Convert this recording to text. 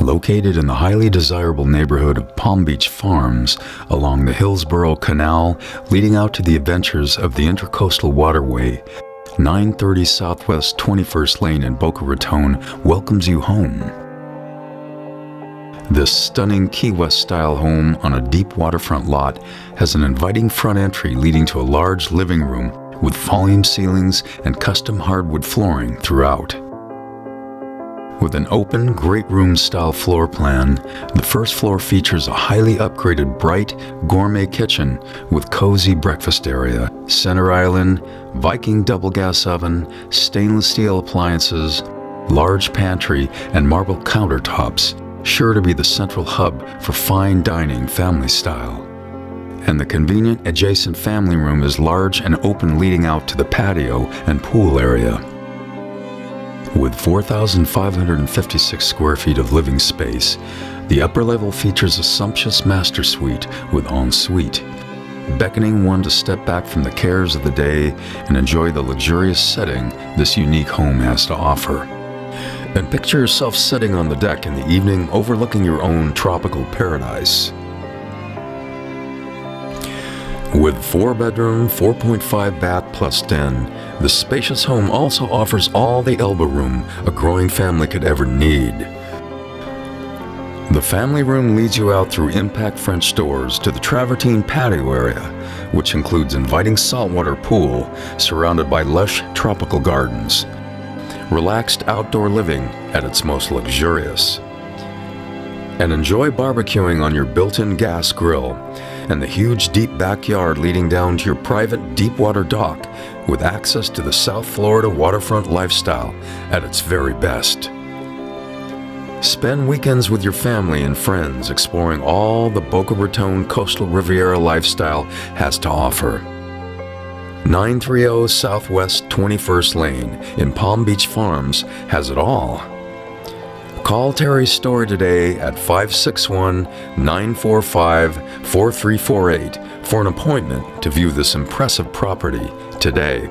Located in the highly desirable neighborhood of Palm Beach Farms along the Hillsboro Canal leading out to the adventures of the Intracoastal Waterway, 930 Southwest 21st Lane in Boca Raton welcomes you home. This stunning Key West-style home on a deep waterfront lot has an inviting front entry leading to a large living room with volume ceilings and custom hardwood flooring throughout. With an open, great room-style floor plan, the first floor features a highly upgraded bright, gourmet kitchen with cozy breakfast area, center island, Viking double gas oven, stainless steel appliances, large pantry, and marble countertops, sure to be the central hub for fine dining family style. And the convenient adjacent family room is large and open leading out to the patio and pool area. With 4,556 square feet of living space, the upper level features a sumptuous master suite with ensuite, beckoning one to step back from the cares of the day and enjoy the luxurious setting this unique home has to offer. And picture yourself sitting on the deck in the evening overlooking your own tropical paradise. With 4-bedroom, 4.5 bath plus den, the spacious home also offers all the elbow room a growing family could ever need. The family room leads you out through impact French doors to the Travertine patio area, which includes inviting saltwater pool surrounded by lush tropical gardens. Relaxed outdoor living at its most luxurious. And enjoy barbecuing on your built-in gas grill and the huge deep backyard leading down to your private deep-water dock with access to the South Florida waterfront lifestyle at its very best. Spend weekends with your family and friends exploring all the Boca Raton Coastal Riviera lifestyle has to offer. 930 Southwest 21st Lane in Palm Beach Farms has it all. Call Terry's Story today at 561-945-4348 for an appointment to view this impressive property today.